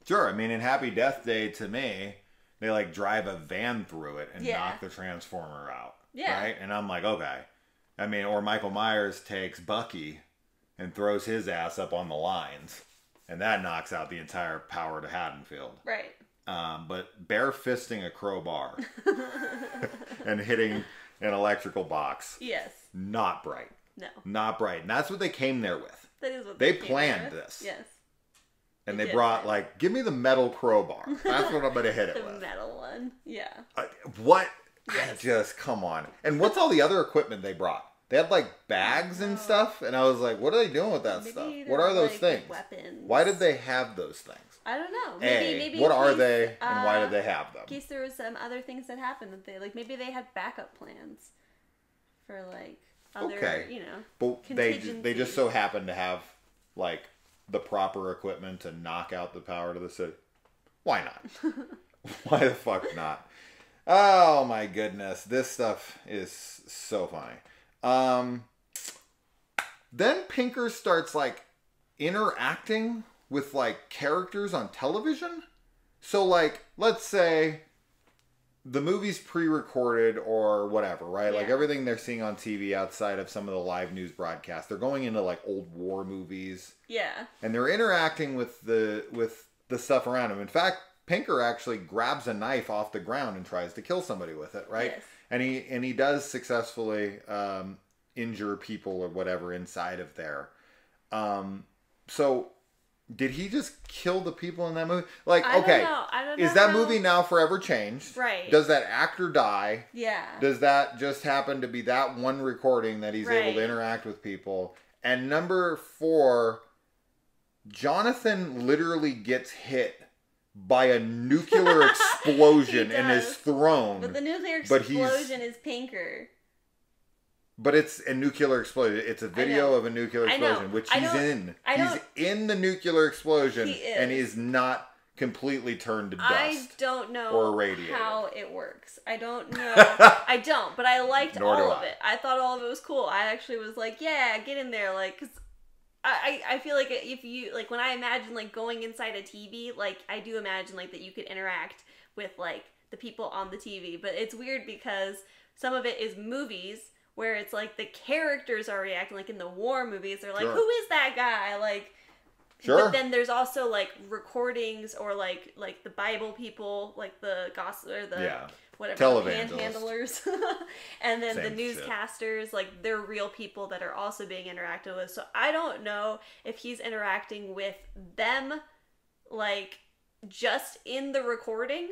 Sure. I mean, in Happy Death Day, to me, they, like, drive a van through it and knock the transformer out. Yeah. Right? And I'm like, okay. I mean, or Michael Myers takes Bucky and throws his ass up on the lines. And that knocks out the entire power to Haddonfield. Right. But bare fisting a crowbar and hitting an electrical box. Yes. Not bright. No. Not bright. And that's what they came there with. That is what they planned this. Yes. And they brought, like, give me the metal crowbar. That's what I'm going to hit it with. The metal one. Yeah. What? Yes. Just, come on. And what's all the other equipment they brought? They had, like, bags and stuff. And I was like, what are they doing with that stuff? What are those things? Weapons. Why did they have those things? I don't know. Maybe what are they and why did they have them? In case there was some other things that happened that they, like, maybe they had backup plans for, like, other, you know, but they just so happen to have, like, the proper equipment to knock out the power to the city. Why not? Why the fuck not? Oh my goodness, this stuff is so funny. Then Pinker starts, like, interacting with, like, characters on television. So, like, let's say the movie's pre-recorded or whatever, right? Like Yeah. everything they're seeing on TV outside of some of the live news broadcasts, they're going into like old war movies. Yeah. And they're interacting with the stuff around them. In fact, Pinker actually grabs a knife off the ground and tries to kill somebody with it, right? Yes. And he does successfully injure people or whatever inside of there. So did he just kill the people in that movie? Like, okay, I don't know is that how... movie now forever changed? Right. Does that actor die? Yeah. Does that just happen to be that one recording that he's able to interact with people? And number 4, Jonathan literally gets hit by a nuclear explosion and is thrown. But the nuclear explosion is Pinker. But it's a nuclear explosion. It's a video of a nuclear explosion, which he's in. He's in the nuclear explosion, and he's not completely turned to dust. I don't know or irradiated. How it works. I don't know. I don't, but I liked all of it. I thought all of it was cool. I actually was like, yeah, get in there, like, because I feel like if you, like, when I imagine, like, going inside a TV, like, I do imagine, like, that you could interact with, like, the people on the TV. But it's weird because some of it is movies where it's, like, the characters are reacting. Like, in the war movies, they're like, who is that guy? Like, but then there's also, like, recordings or, like the Bible people, like, the gospel, or the... whatever, panhandlers. And then the newscasters, like, they're real people that are also being interacted with. So I don't know if he's interacting with them, like, just in the recording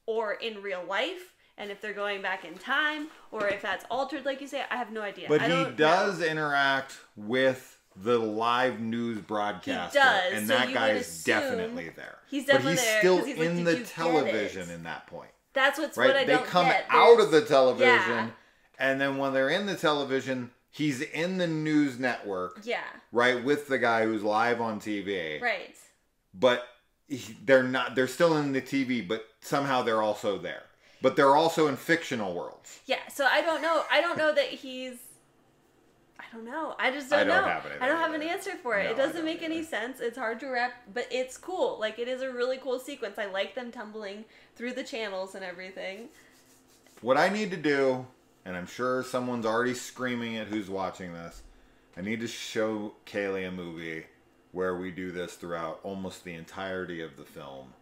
or in real life. And if they're going back in time or if that's altered, like you say, I have no idea. But he does interact with the live news broadcaster. He does. And that guy is definitely there. He's definitely there. But he's still in the television in that point. That's what I don't get. They come out of the television, and then when they're in the television, he's in the news network. Yeah. Right, with the guy who's live on TV. Right. But they're not. They're still in the TV, but somehow they're also there. But they're also in fictional worlds. Yeah. So I don't know. I don't know that he's. I don't know. I just don't know. I don't have an answer for it. No, it doesn't make any sense. It's hard to wrap, but it's cool. Like, it is a really cool sequence. I like them tumbling through the channels and everything. What I need to do, and I'm sure someone's already screaming at who's watching this, I need to show Kaylee a movie where we do this throughout almost the entirety of the film.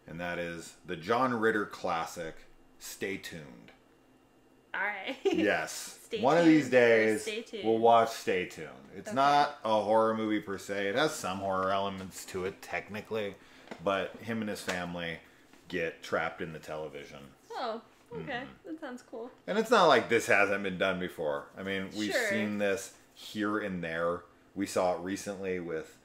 And that is the John Ritter classic, Stay Tuned. Alright. Yes. One of these days, we'll watch Stay Tuned. It's not a horror movie per se. It has some horror elements to it, technically. But him and his family get trapped in the television. Oh, okay. That sounds cool. And it's not like this hasn't been done before. I mean, we've seen this here and there. We saw it recently with,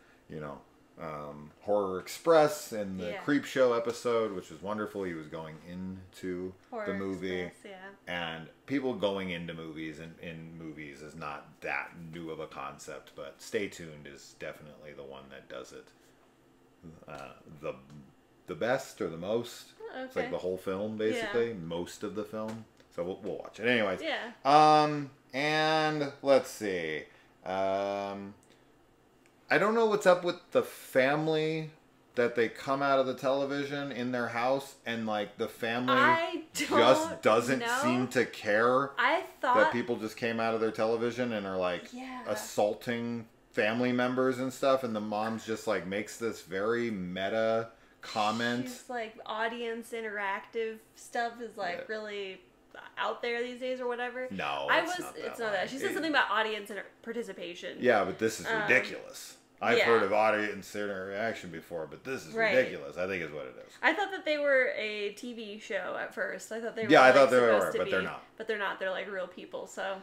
Horror Express in the Creep Show episode, which was wonderful. He was going into the movie. Express, and people going into movies and in movies is not that new of a concept, but Stay Tuned is definitely the one that does it the best or the most. Okay. It's like the whole film, basically. Most of the film. So we'll watch it. Anyways. Yeah. And let's see. I don't know what's up with the family that they come out of the television in their house, and like the family just doesn't seem to care. I thought that people just came out of their television and are like assaulting family members and stuff, and the mom's just like makes this very meta comment. She's like, audience interactive stuff is like really out there these days or whatever. No, it's not that. She said something about audience participation. Yeah, but this is ridiculous. I've heard of audience interaction before, but this is ridiculous. I think is what it is. I thought that they were a TV show at first. I thought they were. Yeah, I thought they were, but they're not. But they're not. They're like real people. So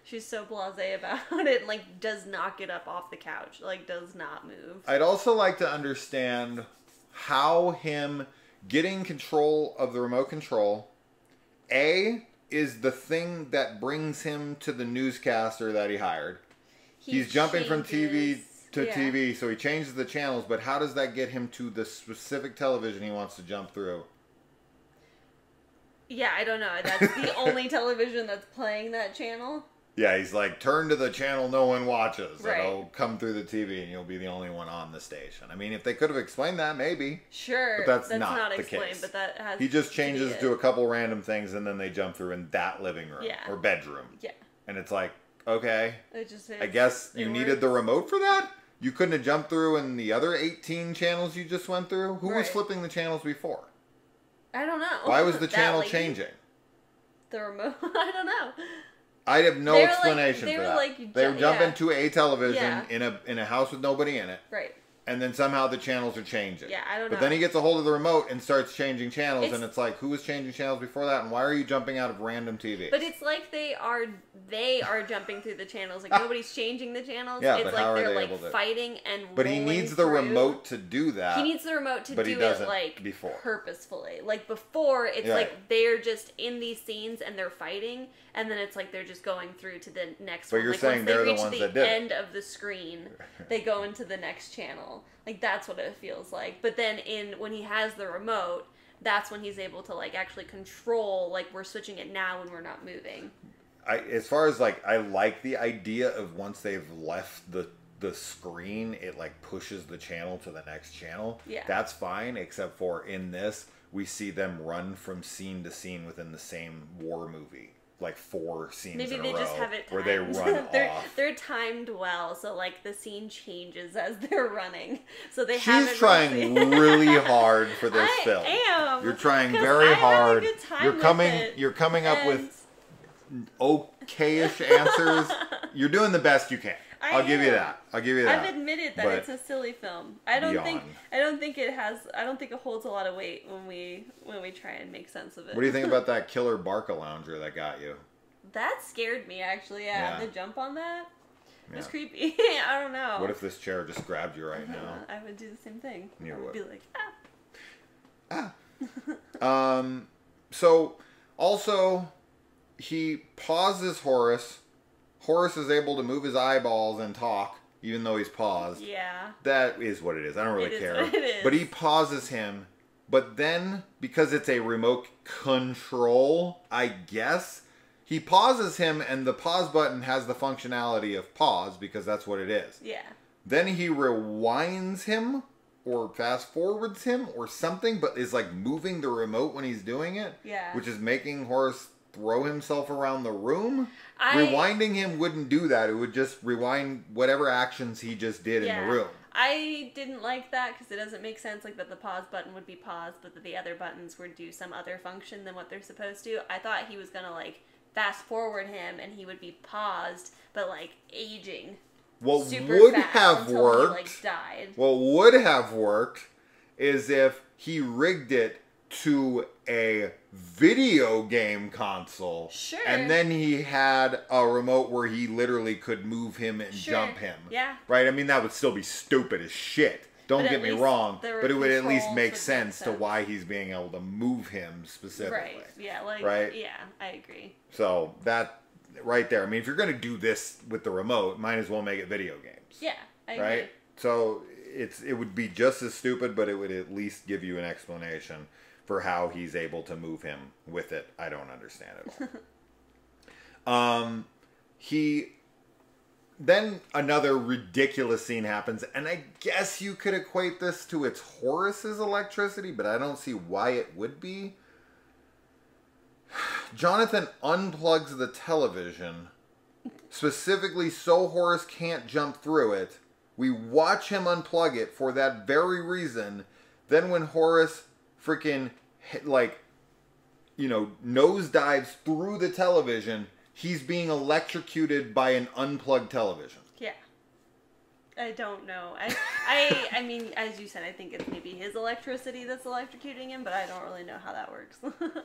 she's so blasé about it. Like, does not get up off the couch. Like, does not move. I'd also like to understand how him getting control of the remote control, is the thing that brings him to the newscaster that he hired. He's jumping from TV to TV, so he changes the channels, but how does that get him to the specific television he wants to jump through? Yeah, I don't know. That's the only television that's playing that channel. Yeah, he's like, turn to the channel no one watches. Right. It'll come through the TV and you'll be the only one on the station. I mean, if they could have explained that, maybe. Sure. But that's not not the explained, case. but that has He just to changes be to it. a couple random things and then they jump through in that living room or bedroom. Yeah. And it's like, okay. It just is, I guess you needed the remote for that? You couldn't have jumped through in the other 18 channels you just went through? Who was flipping the channels before? I don't know. Why was the That channel lady? changing? The remote? I don't know. I have no explanation for that. They would jump into a television in a house with nobody in it. Right. And then somehow the channels are changing. Yeah, I don't know. But then he gets a hold of the remote and starts changing channels, and it's like, who was changing channels before that, and why are you jumping out of random TV? But it's like they are jumping through the channels. Like nobody's changing the channels. Yeah, it's but like how are they're they like able to... fighting and But he needs the remote to do that. He needs the remote to but do he doesn't it like before. Purposefully. Like before, it's like they're just in these scenes and they're fighting, and then it's like they're just going through to the next but one. You're like saying once they're they the reach ones the that did end of the screen, they go into the next channel. Like that's what it feels like. But then when he has the remote, that's when he's able to like actually control, like we're switching it now when we're not moving. As far as like, I like the idea of once they've left the screen, it like pushes the channel to the next channel. Yeah. That's fine, except for in this, we see them run from scene to scene within the same war movie. Like 4 scenes Maybe in a they row just have it timed. where they run off. They're timed well, so like the scene changes as they're running. So they She's trying really hard for this film. I am. You're trying very hard. Had a good time You're coming up with okayish answers. You're doing the best you can. I'll give you that. I've admitted that it's a silly film. I don't think it holds a lot of weight when we try and make sense of it. What do you think about that killer Barca lounger that got you? That scared me actually. Yeah. The jump on that was creepy. I don't know. What if this chair just grabbed you right now? I would do the same thing. You I would be like, So also he pauses Horace. Horace is able to move his eyeballs and talk, even though he's paused. Yeah. That is what it is. I don't really care. It is. But he pauses him. But then, because it's a remote control, I guess, he pauses him, and the pause button has the functionality of pause, because that's what it is. Yeah. Then he rewinds him, or fast forwards him, or something, but is like moving the remote when he's doing it. Yeah. Which is making Horace throw himself around the room. Rewinding him wouldn't do that. It would just rewind whatever actions he just did in the room. I didn't like that because it doesn't make sense like that the pause button would be paused, but that the other buttons would do some other function than what they're supposed to. I thought he was going to like fast forward him and he would be paused, but like aging. What super would fast have until worked, he, like, died. What would have worked is if he rigged it to a video game console. Sure. And then he had a remote where he literally could move him and jump him. Yeah. Right? I mean, that would still be stupid as shit. Don't get me wrong. But it would at least make sense to why he's being able to move him specifically. Right. Yeah. Like, right? Yeah, I agree. So that right there. I mean, if you're going to do this with the remote, might as well make it video games. Yeah, I agree. Right? So it would be just as stupid, but it would at least give you an explanation for how he's able to move him with it. I don't understand it all. Then another ridiculous scene happens, and I guess you could equate this to it's Horace's electricity, but I don't see why it would be. Jonathan unplugs the television, specifically so Horace can't jump through it. We watch him unplug it for that very reason. Then when Horace freaking, like, you know, nosedives through the television, he's being electrocuted by an unplugged television. Yeah. I don't know. I mean, as you said, I think it's maybe his electricity that's electrocuting him, but I don't really know how that works.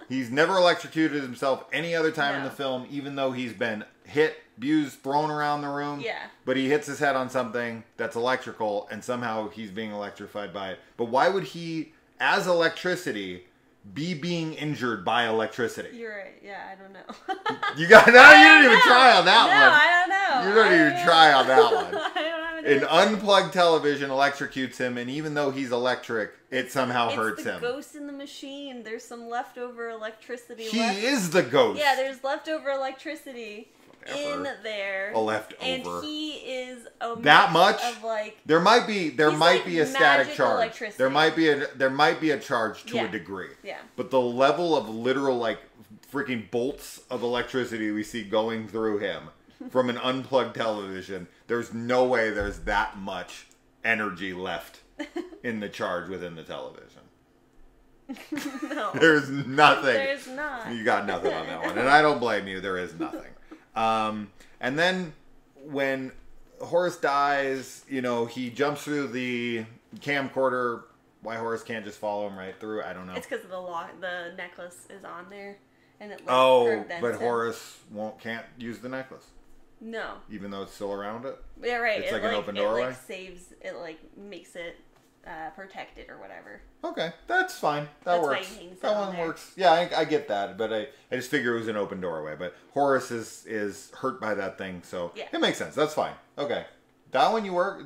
He's never electrocuted himself any other time in the film, even though he's been hit, abused, thrown around the room. Yeah. But he hits his head on something that's electrical, and somehow he's being electrified by it. But why would he, as electricity, be being injured by electricity? You're right. Yeah, I don't know. You didn't even try on that one. No, I don't know. You don't even try on that one. I don't have An unplugged television electrocutes him, and even though he's electric, it somehow hurts him. It's the ghost in the machine. There's some leftover electricity He left. is the ghost. Yeah, there's leftover electricity. in there. A leftover. And he is a that much of like there might be like a static charge. Electricity. There might be a charge to a degree. Yeah. But the level of literal like freaking bolts of electricity we see going through him from an unplugged television, there's no way there's that much energy left in the charge within the television. No. There's nothing. There's not. You got nothing on that one. And I don't blame you. There is nothing. And then when Horace dies, you know, he jumps through the camcorder. Why Horace can't just follow him right through, I don't know. It's because the necklace is on there. And it but him. Horace can't use the necklace. No. Even though it's still around it? Yeah, right. It's like an open doorway? It like saves, it like makes it protected or whatever. Okay, that's fine. That's works. Why he hangs that on one there. works. Yeah, I get that, but I just figure it was an open doorway. But Horace is hurt by that thing, so yeah. It makes sense. That's fine. Okay, that one you won.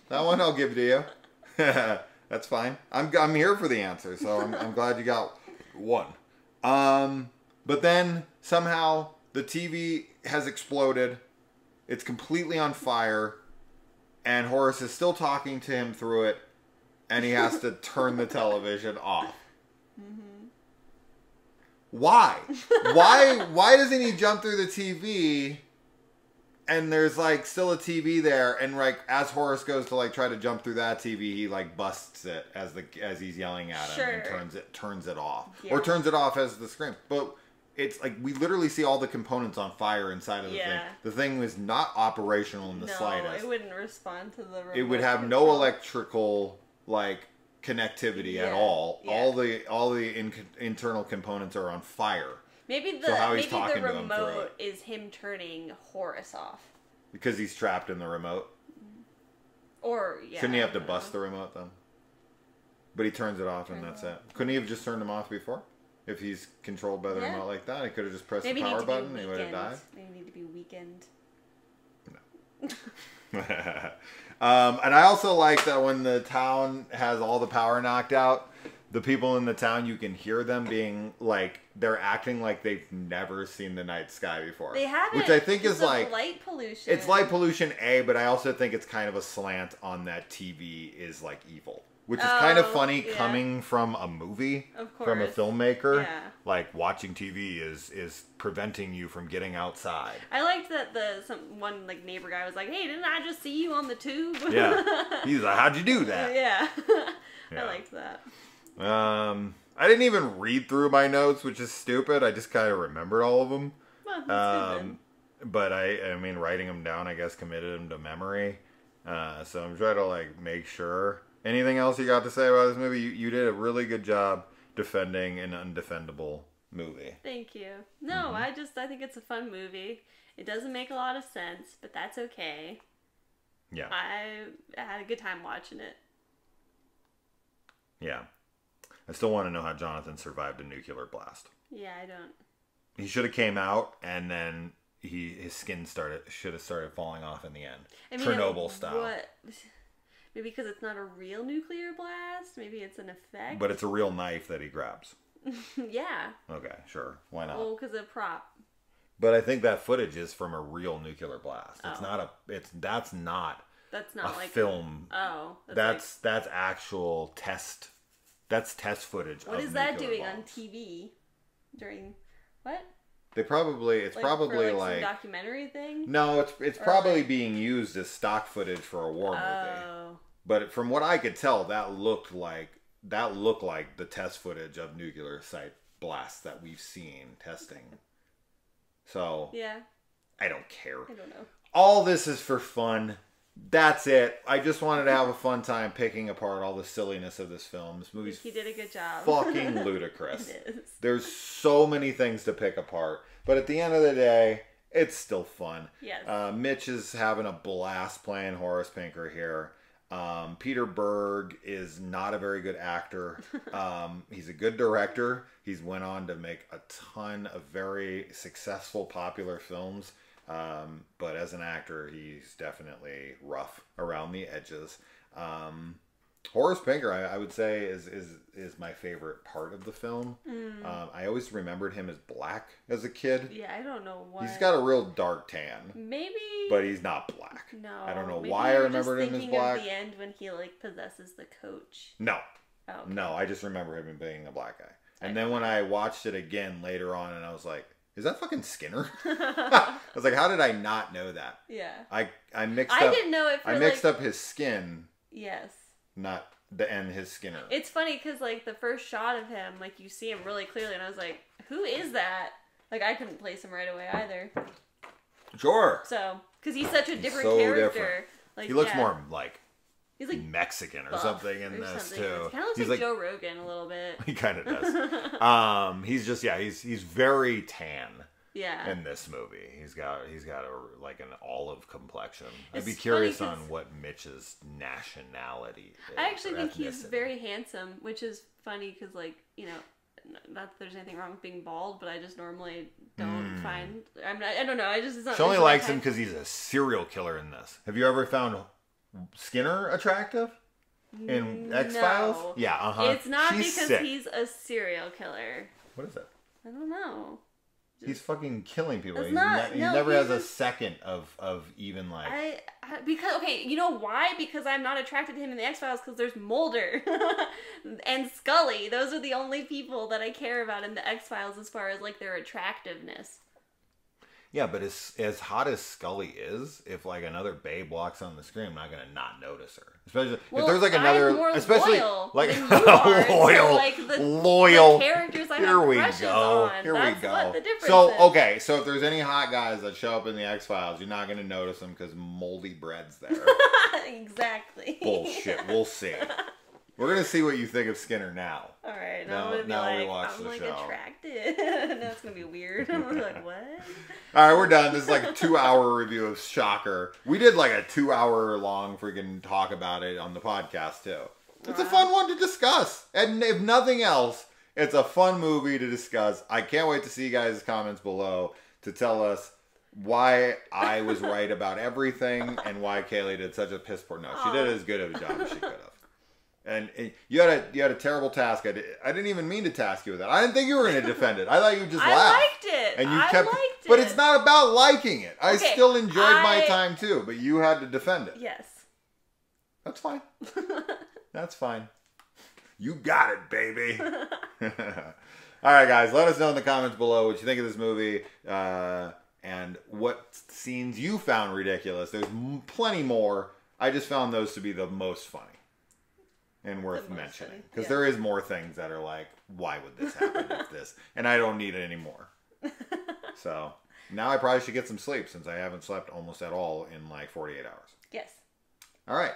That one I'll give to you. That's fine. I'm here for the answer, so I'm glad you got one. But then somehow the TV has exploded. It's completely on fire. And Horace is still talking to him through it. And he has to turn the television off. Mm-hmm. Why? Why doesn't he jump through the TV and there's like still a TV there, and like as Horace goes to like try to jump through that TV, he like busts it as he's yelling at him and turns it off. Yeah. Or turns it off as the scream. But it's like we literally see all the components on fire inside of the thing. The thing was not operational in the slightest. It wouldn't respond to the remote. It would have no electrical like connectivity at all. Yeah. All the internal components are on fire. Maybe the remote is him turning Horace off. Because he's trapped in the remote? Or, Shouldn't he have to bust the remote then? But he turns it off and that's it. Couldn't he have just turned him off before? If he's controlled by the remote like that, he could have just pressed the power button and he would have died. Maybe need to be weakened. No. And I also like that when the town has all the power knocked out, the people in the town, you can hear them being like, they're acting like they've never seen the night sky before. They haven't. Which I think is like light pollution. It's light pollution, but I also think it's kind of a slant on that TV is like evil. Which is kind of funny coming from a movie, from a filmmaker. Yeah. Like watching TV is preventing you from getting outside. I liked that one like neighbor guy was like, "Hey, didn't I just see you on the tube?" Yeah, he's like, "How'd you do that?" Yeah, I liked that. I didn't even read through my notes, which is stupid. I just kind of remembered all of them. Well, that's good then. But I mean, writing them down, I guess, committed them to memory. So I'm trying to like make sure. Anything else you got to say about this movie? You did a really good job defending an undefendable movie. Thank you. No, I think it's a fun movie. It doesn't make a lot of sense, but that's okay. Yeah. I had a good time watching it. Yeah. I still want to know how Jonathan survived a nuclear blast. Yeah, I don't. He should have came out and then his skin should have started falling off in the end. Chernobyl style. What? Maybe because it's not a real nuclear blast? Maybe it's an effect? But it's a real knife that he grabs. Yeah. Okay, sure. Why not? Oh, because of prop. But I think that footage is from a real nuclear blast. It's Oh. not that's not like film. That's like, actual test. That's test footage. What is that doing on TV during what? It's probably for, like some documentary thing. No, it's probably being used as stock footage for a war movie. But from what I could tell, that looked like the test footage of nuclear site blasts that we've seen testing. So yeah, I don't care. I don't know. All this is for fun. That's it. I just wanted to have a fun time picking apart all the silliness of this film. This movie's he did a good job. Fucking ludicrous. It is. There's so many things to pick apart, but at the end of the day, it's still fun. Yes. Mitch is having a blast playing Horace Pinker here. Peter Berg is not a very good actor. He's a good director. He's went on to make a ton of very successful, popular films. But as an actor, he's definitely rough around the edges. Horace Pinker, I would say, is my favorite part of the film. I always remembered him as black as a kid. Yeah, I don't know why. He's got a real dark tan. Maybe. But he's not black. No. I don't know maybe why I remembered him as black. Of the end when he like possesses the coach. No. Oh, okay. No, I just remember him being a black guy. And then when I watched it again later on, and I was like, "Is that fucking Skinner?" I was like, "How did I not know that?" Yeah. I mixed up. I didn't know it. I mixed up his skin. Yes. Not and his Skinner. It's funny because like the first shot of him, like you see him really clearly, and I was like, "Who is that?" Like I couldn't place him right away either. Sure. So, because he's such a different so character. Different. Like he looks more like. He's like Mexican or something in this too. He kind of looks like Joe Rogan a little bit. He kind of does. He's just he's very tan. Yeah. In this movie, he's got a like an olive complexion. I'd be curious on what Mitch's nationality is. I actually think he's very handsome, which is funny because like not that there's anything wrong with being bald, but I just normally don't find. I don't know. I just it's not. She only likes him because he's a serial killer in this. Have you ever found Skinner attractive in X-Files? No. Yeah, It's not because he's a serial killer. What is it? I don't know. He's fucking killing people. He no, never has a second of even like. Because okay, you know why? Because I'm not attracted to him in the X-Files because there's Mulder and Scully. Those are the only people that I care about in the X-Files as far as like their attractiveness. Yeah, but as hot as Scully is, if like another babe walks on the screen, I'm not gonna not notice her. Especially if there's like another, I'm more especially loyal like than you are loyal, to, like, loyal. the characters I Here have we crushes go. on. Here That's we go. What the difference So is. okay, so if there's any hot guys that show up in the X-Files, you're not gonna notice them because moldy bread's there. Exactly. Bullshit. We'll see. We're gonna see what you think of Skinner now. All right, Now we watch the show. Attracted. Now it's gonna be weird. I'm like, what? All right, we're done. This is like a 2-hour review of Shocker. We did like a 2-hour long freaking talk about it on the podcast too. It's a fun one to discuss, and if nothing else, it's a fun movie to discuss. I can't wait to see you guys' comments below to tell us why I was right about everything and why Kaylee did such a piss poor. No, she did as good of a job as she could have. And you had a terrible task. I didn't even mean to task you with that. I didn't think you were going to defend it. I thought you just laughed. I liked it. And you liked it. But it's not about liking it. I still enjoyed my time too. But you had to defend it. Yes. That's fine. That's fine. You got it, baby. All right, guys. Let us know in the comments below what you think of this movie and what scenes you found ridiculous. There's plenty more. I just found those to be the most funny. And worth mentioning. Because there is more things that are like, why would this happen if this? And I don't need it anymore. So, now I probably should get some sleep since I haven't slept almost at all in like 48 hours. Yes. All right.